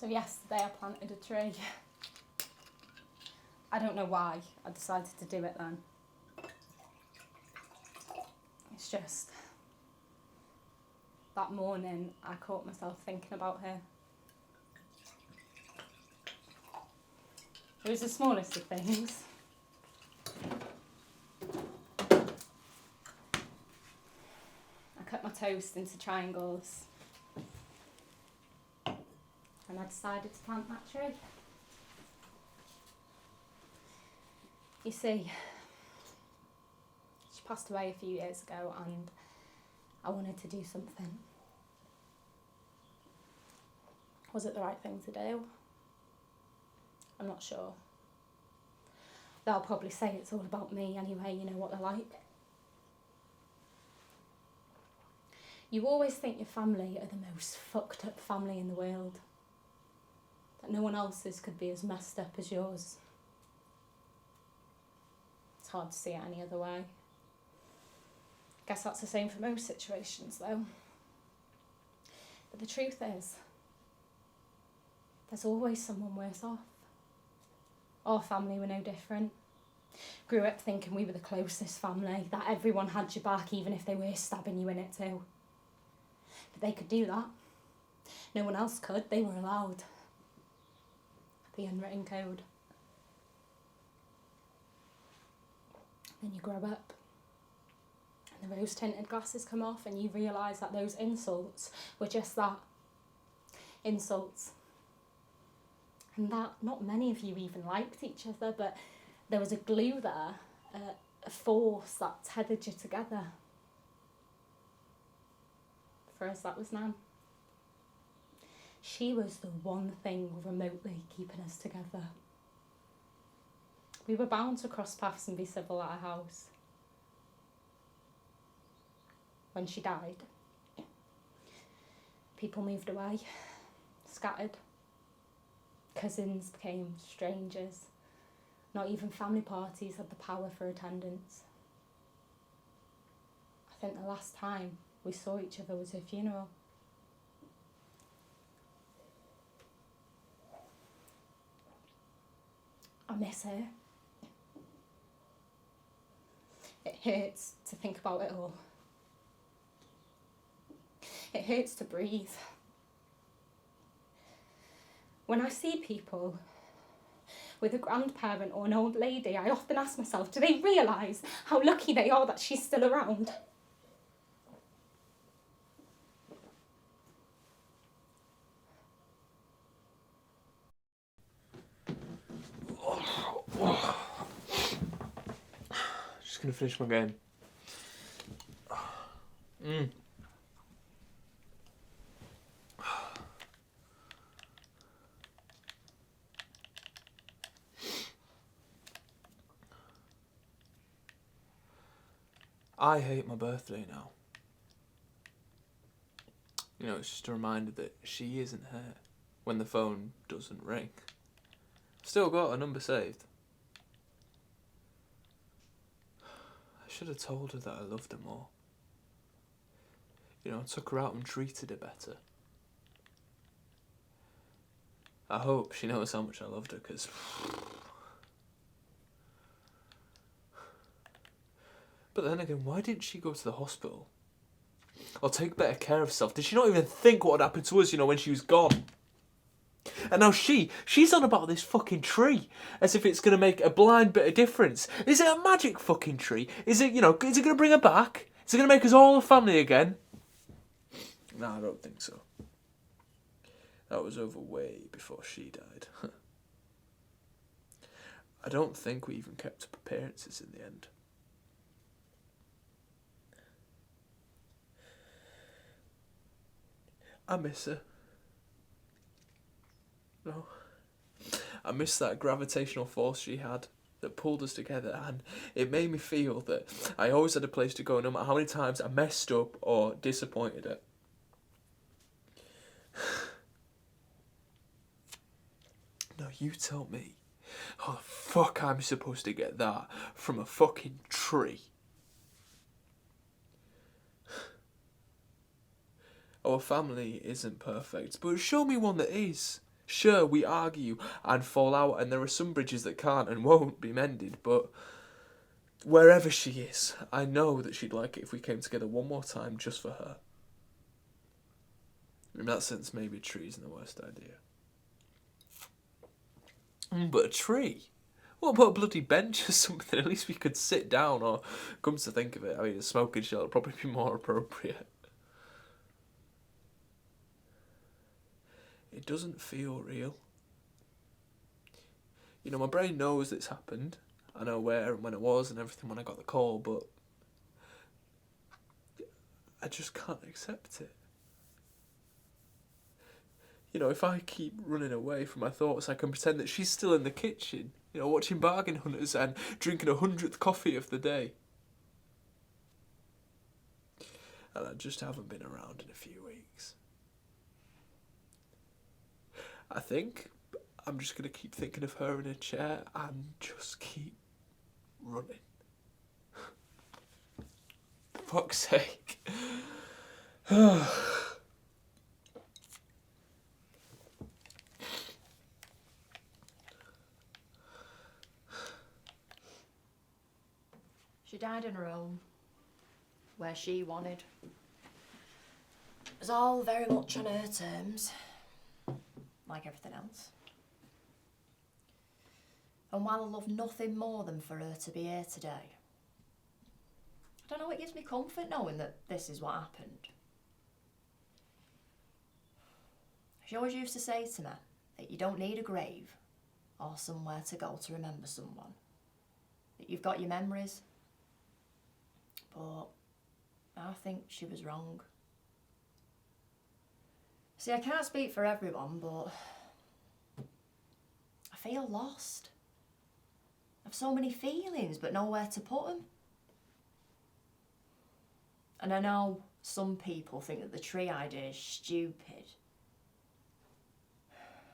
So yesterday I planted a tree. I don't know why I decided to do it then. It's just that morning I caught myself thinking about her. It was the smallest of things. I cut my toast into triangles and I decided to plant that tree. You see, she passed away a few years ago and I wanted to do something. Was it the right thing to do? I'm not sure. They'll probably say it's all about me anyway, you know what they're like. You always think your family are the most fucked up family in the world. That no one else's could be as messed up as yours. It's hard to see it any other way. Guess that's the same for most situations though. But the truth is, there's always someone worse off. Our family were no different. Grew up thinking we were the closest family, that everyone had your back even if they were stabbing you in it too. But they could do that. No one else could, they were allowed. The unwritten code. Then you grow up and the rose-tinted glasses come off and you realise that those insults were just that. Insults. And that not many of you even liked each other, but there was a glue there, a force that tethered you together. For us, that was Nan. She was the one thing remotely keeping us together. We were bound to cross paths and be civil at her house. When she died, people moved away, scattered. Cousins became strangers. Not even family parties had the power for attendance. I think the last time we saw each other was her funeral. I miss her. It hurts to think about it all. It hurts to breathe. When I see people with a grandparent or an old lady, I often ask myself, do they realise how lucky they are that she's still around? Just gonna finish my game. I hate my birthday now. You know, it's just a reminder that she isn't here when the phone doesn't ring. Still got her number saved. I should have told her that I loved her more. You know, I took her out and treated her better. I hope she knows how much I loved her, because... But then again, why didn't she go to the hospital? Or take better care of herself? Did she not even think what would happen to us, you know, when she was gone? And now she's on about this fucking tree, as if it's going to make a blind bit of difference. Is it a magic fucking tree? Is it, you know, is it going to bring her back? Is it going to make us all a family again? No, I don't think so. That was over way before she died. I don't think we even kept up appearances in the end. I miss her. No. I miss that gravitational force she had that pulled us together, and it made me feel that I always had a place to go no matter how many times I messed up or disappointed her. Now you tell me how the fuck I'm supposed to get that from a fucking tree. Our family isn't perfect, but show me one that is. Sure, we argue and fall out, and there are some bridges that can't and won't be mended, but wherever she is, I know that she'd like it if we came together one more time just for her. In that sense, maybe a tree isn't the worst idea. But a tree? What about a bloody bench or something? At least we could sit down, or, come to think of it, I mean, a smoking shelter would probably be more appropriate. It doesn't feel real. You know, my brain knows it's happened. I know where and when it was and everything when I got the call, but I just can't accept it. You know, if I keep running away from my thoughts, I can pretend that she's still in the kitchen, you know, watching Bargain Hunters and drinking 100th coffee of the day. And I just haven't been around in a few weeks. I think I'm just going to keep thinking of her in a chair and just keep running. Fuck's sake. She died in her home, where she wanted. It was all very much on her terms, like everything else. And while I love nothing more than for her to be here today, I don't know, it gives me comfort knowing that this is what happened. She always used to say to me that you don't need a grave or somewhere to go to remember someone, that you've got your memories. But I think she was wrong. See, I can't speak for everyone, but I feel lost. I've so many feelings, but nowhere to put them. And I know some people think that the tree idea is stupid.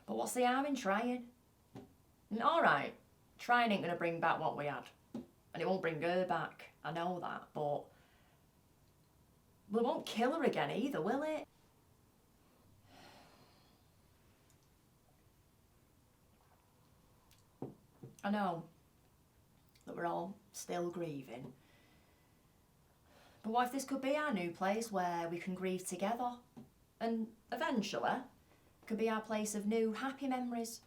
But what's the harm in trying? And all right, trying ain't going to bring back what we had. And it won't bring her back. I know that, but we won't kill her again either, will it? I know that we're all still grieving. But what if this could be our new place where we can grieve together? And eventually, it could be our place of new happy memories,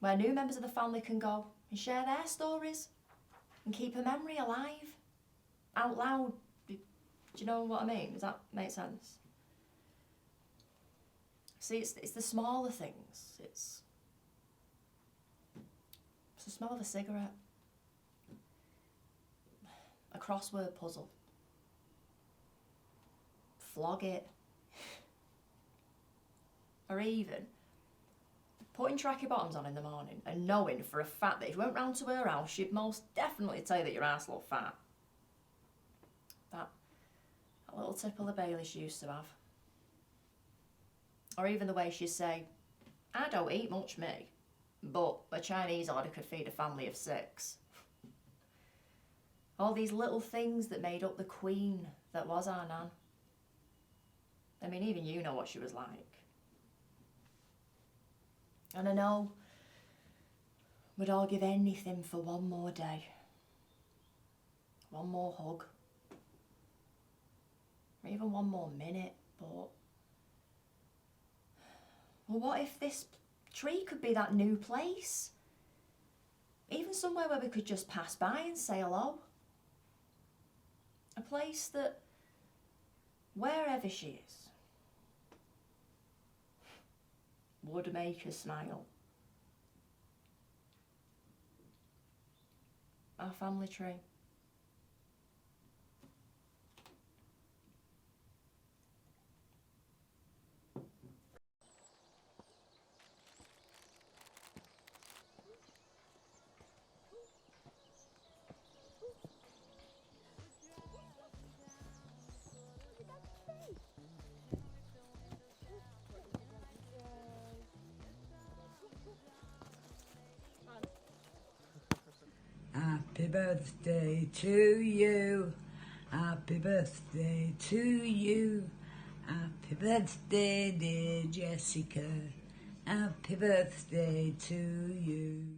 where new members of the family can go and share their stories and keep a memory alive. Out loud. Do you know what I mean? Does that make sense? See, it's the smaller things. It's the smell of a cigarette, a crossword puzzle, flog it, or even putting tracky bottoms on in the morning and knowing for a fact that if you went round to her house, she'd most definitely tell you that your ass looked fat. That little tipple of Bailey she used to have. Or even the way she'd say, I don't eat much, me, but a Chinese order could feed a family of 6. All these little things that made up the queen that was our Nan. I mean, even you know what she was like. And I know we'd all give anything for one more day. One more hug. Or even one more minute, but well, what if this tree could be that new place? Even somewhere where we could just pass by and say hello. A place that, wherever she is, would make her smile. Our family tree. Happy birthday to you. Happy birthday to you. Happy birthday, dear Jessica. Happy birthday to you.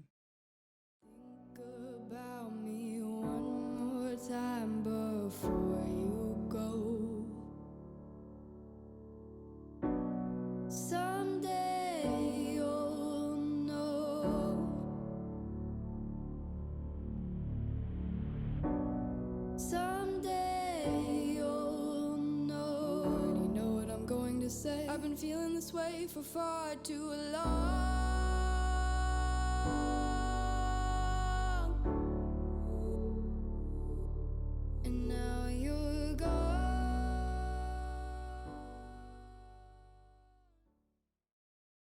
Think about me one more time before you go. Someday you'll know. Someday you'll know. I already know what I'm going to say. I've been feeling this way for far too long.